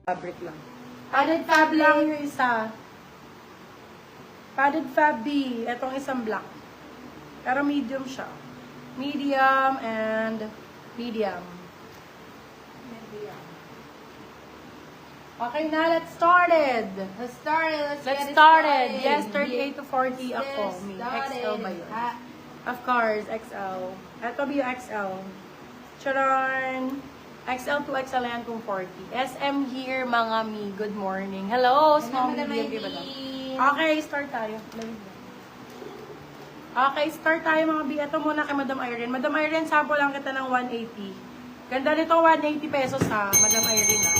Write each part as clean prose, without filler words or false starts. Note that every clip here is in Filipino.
Fabric lang. Padded fab lang yung isa. Padded fab B. Itong isang black. Pero medium siya. Medium and medium. Okay na, let's started. Let's start it. Let's get it started. started. Yes, 38 to 40 Let's ako. Me. started. XL ba yun? Of course, XL. Ito ba yung XL? Charon! XL to XL yan kung 40. SM here, mga mi. Good morning. Hello, small medium. Diba lang? Okay, start tayo. Okay, start tayo mga bi. Ito muna kay Madam Irene. Madam Irene, sample lang kita ng 180. Ganda nito, 180 pesos ha, Madam Irene ha.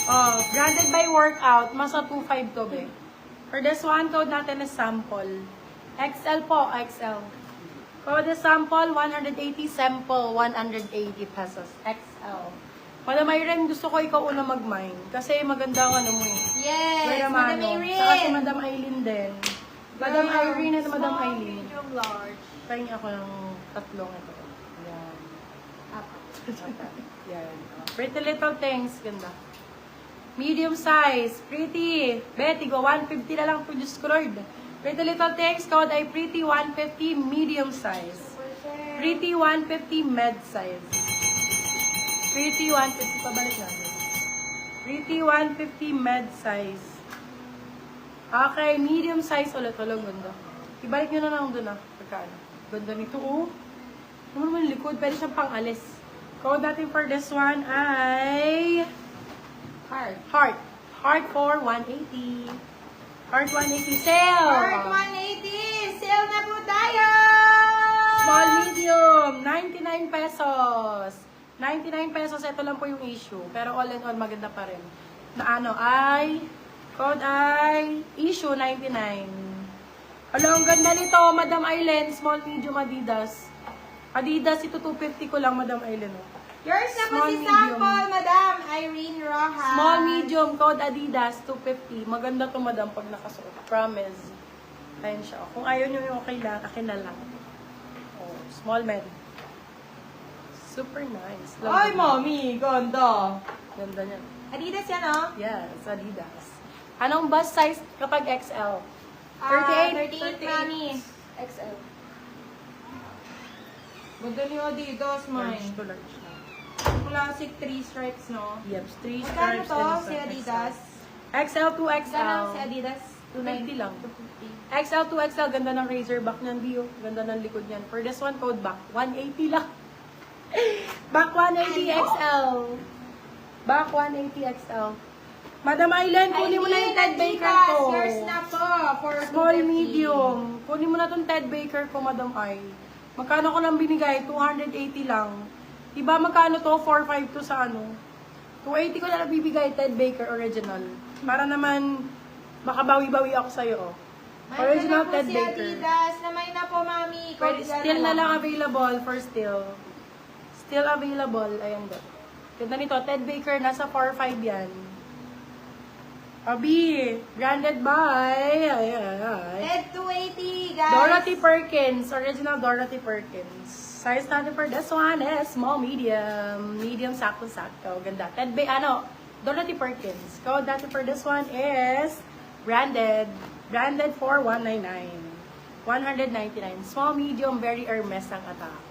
Oh, branded by Workout. Masa 2.5 to be. For this one, code natin is sample. XL po, XL. Code is sample, 180. Sample, 180 pesos. XL. Madam Irene, gusto ko ikaw una mag-mine. Kasi maganda ang ano mo eh. Yes, Kuya Madam Mano. Irene. Saka si Madam Eileen din. Madam Girl, Irene at Madam small, Eileen. medium, large. Pahingi ako ng tatlong ito. Yan. Yan. Pretty little things. Ganda. Medium size. Pretty. Betty, go 150 na lang po. Diyos ko Lord. Pretty little things. Code ay pretty 150 medium size. Pretty 150 med size. Pretty 150. Pabalik natin. Pretty 150 med size. Okay, medium size ulit. Walang ganda. Ibalik nyo na lang doon ah. Pagkaano. Ganda nito oh. Ano naman yung likod? Pwede siyang pang-alis. Code natin for this one ay... Heart. Heart for 180. Heart 180 sale. Heart 180. Sale na po tayo. Small medium. 99 pesos. 99 pesos. Ito lang po yung issue. Pero all in all, maganda pa rin. Na ano ay... Code ay... Issue 99. Alam, ang ganda nito, Madam Aileen. Small medium Adidas. Adidas, ito 250 ko lang, Madam Aileen. Oh. Yours na po Small, si medium. sample, Madam Irene Rojas. Small, medium, code Adidas, 250. Maganda to, madam, pag nakasuot. Promise. Ayan siya. Kung ayaw nyo yung okay lang, akin na lang. Oh, small, med. Super nice. Ay, mommy, ganda. Ganda niya. Adidas yan, oh. Yes, Adidas. Anong bust size kapag XL? 38, mami. XL. Ganda ni Adidas, Large mine. to large na. Classic 3 stripes, no? Yep, 3 Magkano stripes. to, and si isang Adidas? XL to Magkano XL. si Adidas? 290 lang. 250. XL to XL, ganda ng razorback niyan, Dio. Ganda ng likod niyan. For this one, code back. 180 lang. Back 180 XL. Back 180 XL. Madam Aileen, kunin mo na yung Ted Baker ko. Yours na po. For Small, 250. medium. Kunin mo na itong Ted Baker ko, Madam Ai. Magkano ko nang binigay? 280 lang. Diba magkano to? 4.5 to sa ano? 280 ko na nabibigay, Ted Baker original. Para naman, makabawi-bawi ako sa'yo, oh. May Original na po Ted si Baker. Adidas. Na may na po, mami. Pwede, still na lang available for still. Still available. Ayan do. Ganda nito, Ted Baker, nasa 4.5 yan. Abi, branded by Ted 280, guys. Dorothy Perkins, original Dorothy Perkins. Size natin for this one is small, medium. Medium, sakto-sakto. Ganda. Ted Bay, Dorothy Perkins. Code natin for this one is branded. Branded for 199. 199. Small, medium, very Hermes ang atake.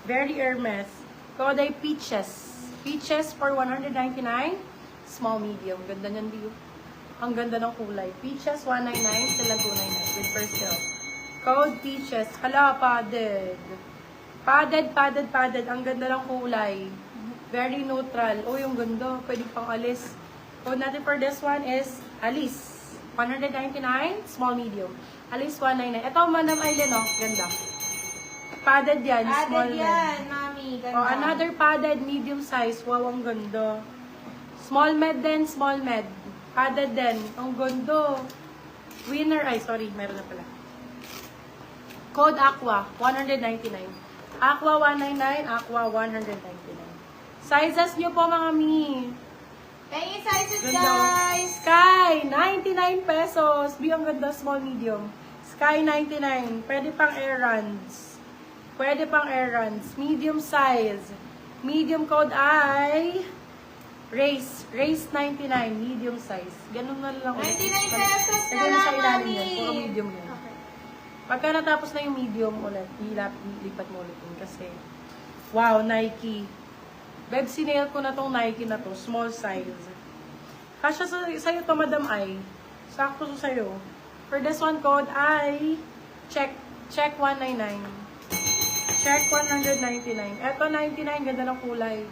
Very Hermes. Code ay Peaches. Peaches for 199. Small, medium. Ganda niyan, Dio. Ang ganda ng kulay. Peaches, 199. Sila 299 with first sale. Code Peaches. Hala, padded. Padded. Ang ganda ng kulay. Very neutral. Oh, yung ganda. Pwede pang alis. Code natin for this one is Alice. 199. Small, medium. Alice, 199. Ito, Madam Aileen, oh. Ganda. Padded yan. Small Added yan, mami. Ganda. Oh, another padded, medium size. Wow, ang ganda. Small med din, small med. Padded din. Ang ganda. Winner, meron na pala. Code Aqua, 199. Aqua 199, Aqua 199. Sizes nyo po mga mi. Pengin sizes, Ganda. guys. Sky, 99 pesos. Ang ganda, small, medium. Sky 99. Pwede pang errands. Pwede pang errands. Medium size. Medium code ay Race 99. Medium size. Ganun na lang. 99 pesos na Ganun lang, sa ilalim Mami. yan. Puro medium yan. Okay. Pagka natapos na yung medium ulit, lipat mo ulit yun. Kasi, wow, Nike. Beb, sinail ko na tong Nike na to. Small size. Kasya sa'yo to, Madam Ai. Sakto to sa'yo. For this one code ay check 199. Check 199. Eto 99, ganda ng kulay.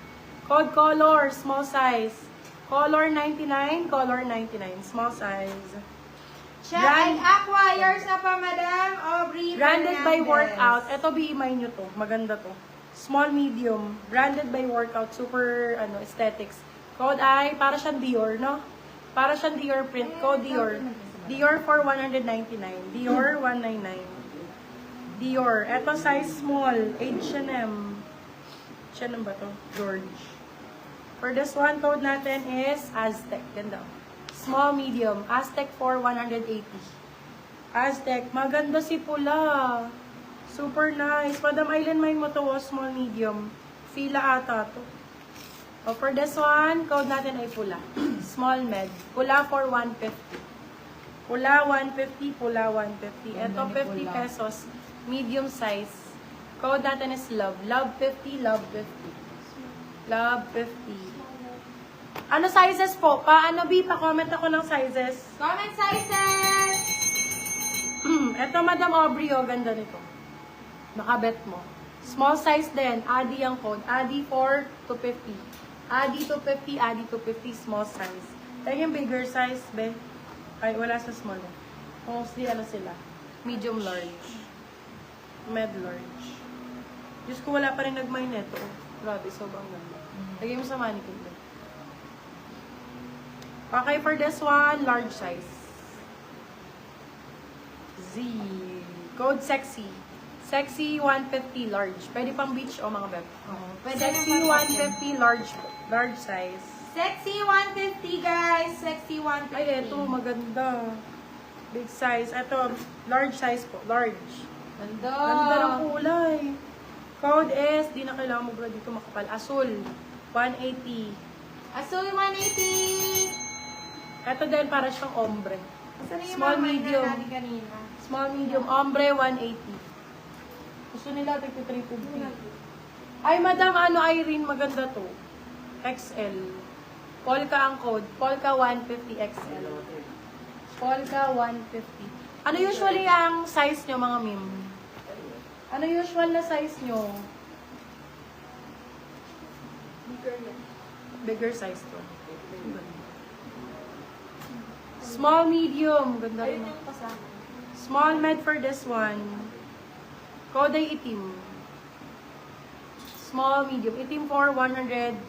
Code color, small size. Color 99, color 99. Small size. Siya ay acquires na pa, Madam Aubrey Branded by Fernandez. Workout. Ito, BMI nyo to. Maganda to. Small, medium. Branded by Workout. Super, aesthetics. Code ay, para siyang Dior, no? Para siyang Dior print. Code Dior. Dior for 199. Dior 199. Dior. Ito, size small. H&M. H&M ba to? George. For this one, code natin is Aztec. Ganda. Small, medium. Aztec for 180. Aztec. Maganda si pula. Super nice. Madam Island Mine mo to. Small, medium. Fila ata to. O, for this one, code natin ay pula. Small, med. Pula for 150. Pula 150. Pula 150. Ito, 50 pesos. Medium size. Code natin is love. Love 50. Love 50. Love 50. Ano sizes po? Paano, B? Pa-comment ako ng sizes. Comment sizes! Ito, Madam Aubrey, oh, ganda nito. Nakabet mo. Small size din. Adi ang code. Adi for 250. Adi 250, Adi 250, small size. Kaya yung bigger size, be. Ay, wala sa small. Mostly, sila? Medium large. Med large. Diyos ko, wala pa rin nag-mine neto. Grabe, sobrang ganda. Lagay mo sa mannequin. Be. Okay, for this one, large size. Z. Code sexy. Sexy 150 large. Pwede pang beach o mga beb. Pwede Sexy naman 150 large size. Sexy 150, guys. Sexy 150. Ay, eto maganda. Big size. Eto, large size po. Large. Ganda. Ganda ng kulay. Code is, di na kailangan mo dito makapal. Azul. 180. Asul 180. Eto din para siyang ombre. Saan yung Small, mga mine medium. na natin kanina? Small, medium, ombre, 180. Gusto nila, tigpo 350. Ay, Madam, Irene, maganda to. XL. Polka ang code. Polka 150 XL. Polka 150. Ano usually ang size nyo, mga mim? Ano usual na size nyo? Bigger size to. Small, medium. Ganda rin. Small med for this one. Code ay itim. Small, medium. Itim for 150.